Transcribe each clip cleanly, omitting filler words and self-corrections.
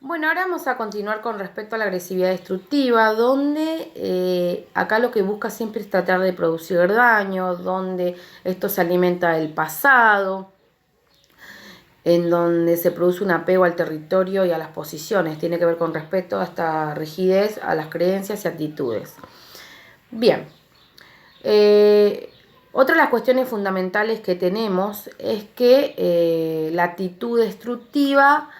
Bueno, ahora vamos a continuar con respecto a la agresividad destructiva, donde acá lo que busca siempre es tratar de producir daño, donde esto se alimenta del pasado, en donde se produce un apego al territorio y a las posiciones. Tiene que ver con respecto a esta rigidez, a las creencias y actitudes. Bien, eh, otra de las cuestiones fundamentales que tenemos es que la actitud destructiva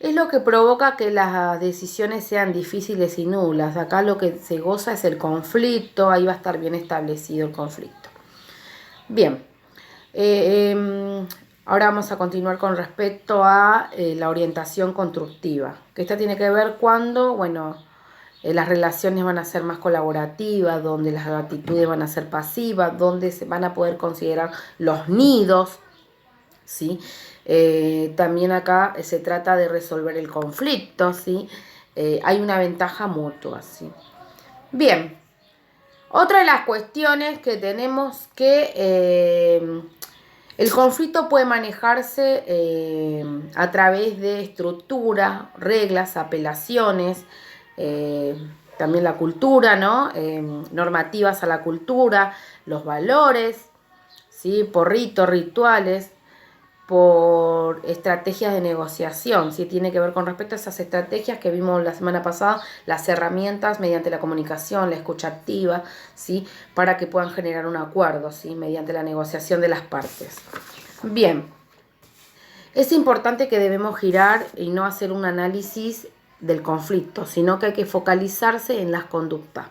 es lo que provoca que las decisiones sean difíciles y nulas. Acá lo que se goza es el conflicto, ahí va a estar bien establecido el conflicto. Bien, ahora vamos a continuar con respecto a la orientación constructiva, que esta tiene que ver cuando, bueno, las relaciones van a ser más colaborativas, donde las actitudes van a ser pasivas, donde se van a poder considerar los nidos, ¿sí? También acá se trata de resolver el conflicto, ¿sí? Hay una ventaja mutua, ¿sí? Bien, otra de las cuestiones que tenemos que el conflicto puede manejarse a través de estructura, reglas, apelaciones, también la cultura, ¿no? Normativas a la cultura, los valores, ¿sí? Por ritos, rituales, por estrategias de negociación, ¿sí? Tiene que ver con respecto a esas estrategias que vimos la semana pasada, las herramientas mediante la comunicación, la escucha activa, ¿sí? Para que puedan generar un acuerdo, ¿sí? Mediante la negociación de las partes. Bien, es importante que debemos girar y no hacer un análisis del conflicto, sino que hay que focalizarse en las conductas.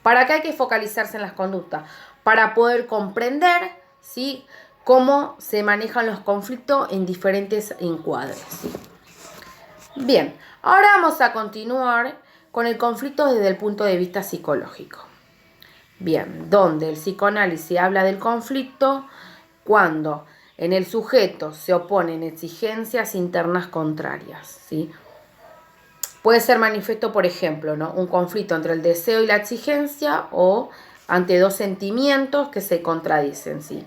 ¿Para qué hay que focalizarse en las conductas? Para poder comprender, ¿sí?, cómo se manejan los conflictos en diferentes encuadres. Bien, ahora vamos a continuar con el conflicto desde el punto de vista psicológico. Bien, donde el psicoanálisis habla del conflicto cuando en el sujeto se oponen exigencias internas contrarias, ¿sí? Puede ser manifiesto, por ejemplo, ¿no?, un conflicto entre el deseo y la exigencia o ante dos sentimientos que se contradicen, ¿sí?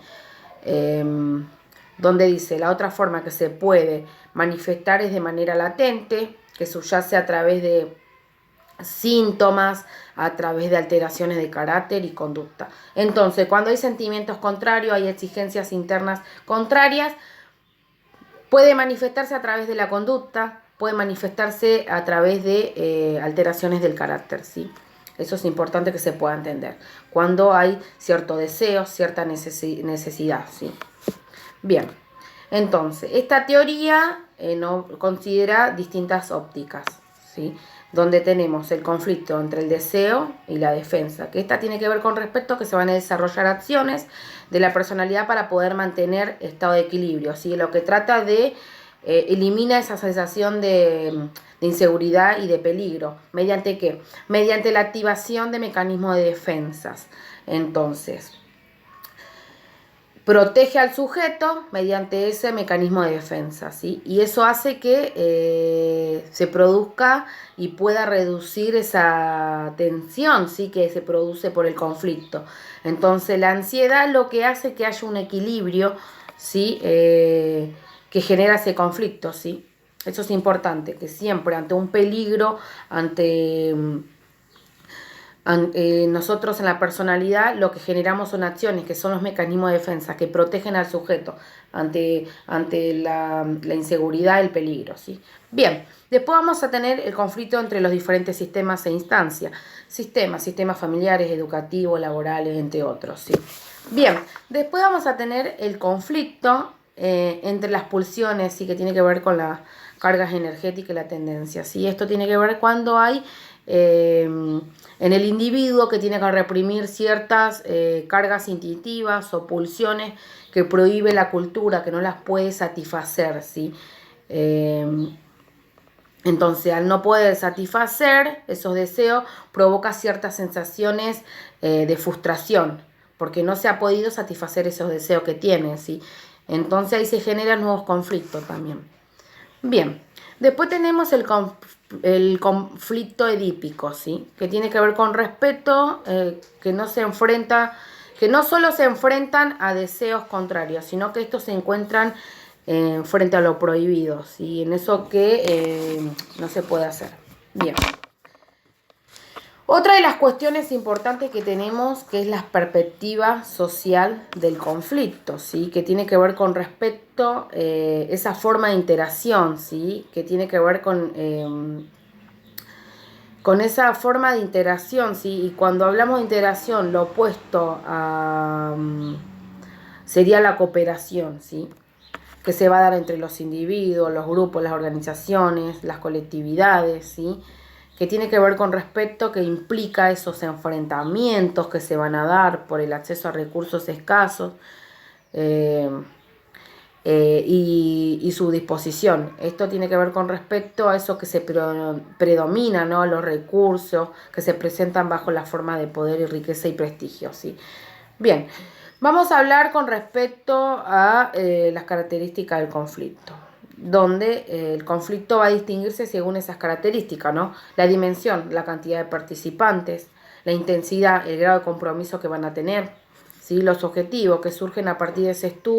Donde dice la otra forma que se puede manifestar es de manera latente, que subyace a través de síntomas, a través de alteraciones de carácter y conducta. Entonces, cuando hay sentimientos contrarios, hay exigencias internas contrarias, puede manifestarse a través de la conducta, puede manifestarse a través de alteraciones del carácter, ¿sí? Eso es importante que se pueda entender. Cuando hay cierto deseo, cierta necesidad, ¿sí? Bien, entonces, esta teoría no considera distintas ópticas, ¿sí? Donde tenemos el conflicto entre el deseo y la defensa, que esta tiene que ver con respecto a que se van a desarrollar acciones de la personalidad para poder mantener estado de equilibrio, ¿sí? Lo que trata de elimina esa sensación de inseguridad y de peligro. ¿Mediante qué? Mediante la activación de mecanismos de defensas. Entonces, protege al sujeto mediante ese mecanismo de defensa, ¿sí? Y eso hace que se produzca y pueda reducir esa tensión, ¿sí?, que se produce por el conflicto. Entonces, la ansiedad lo que hace que haya un equilibrio, ¿sí?, que genera ese conflicto, ¿sí? Eso es importante, que siempre ante un peligro, ante nosotros en la personalidad lo que generamos son acciones que son los mecanismos de defensa que protegen al sujeto ante la inseguridad, el peligro, ¿sí? Bien, después vamos a tener el conflicto entre los diferentes sistemas e instancias, sistemas familiares, educativos, laborales, entre otros, ¿sí? Bien, después vamos a tener el conflicto entre las pulsiones, ¿sí?, que tiene que ver con las cargas energéticas y la tendencia, ¿sí? Esto tiene que ver cuando hay en el individuo que tiene que reprimir ciertas cargas instintivas o pulsiones que prohíbe la cultura, que no las puede satisfacer, ¿sí? Entonces, al no poder satisfacer esos deseos, provoca ciertas sensaciones de frustración, porque no se ha podido satisfacer esos deseos que tiene, ¿sí? Entonces ahí se generan nuevos conflictos también. Bien, después tenemos el conflicto edípico, ¿sí?, que tiene que ver con respeto, que no se enfrenta, que no solo se enfrentan a deseos contrarios, sino que estos se encuentran frente a lo prohibido, ¿sí? En eso que no se puede hacer. Bien. Otra de las cuestiones importantes que tenemos, que es la perspectiva social del conflicto, ¿sí? Que tiene que ver con respecto a esa forma de interacción, ¿sí? Que tiene que ver con esa forma de interacción, ¿sí? Y cuando hablamos de interacción, lo opuesto sería la cooperación, ¿sí? Que se va a dar entre los individuos, los grupos, las organizaciones, las colectividades, ¿sí? Que tiene que ver con respecto, que implica esos enfrentamientos que se van a dar por el acceso a recursos escasos y su disposición. Esto tiene que ver con respecto a eso que se predomina, ¿no? Los recursos que se presentan bajo la forma de poder y riqueza y prestigio, ¿sí? Bien, vamos a hablar con respecto a las características del conflicto, donde el conflicto va a distinguirse según esas características, ¿no? La dimensión, la cantidad de participantes, la intensidad, el grado de compromiso que van a tener, ¿sí? Los objetivos que surgen a partir de ese estudio.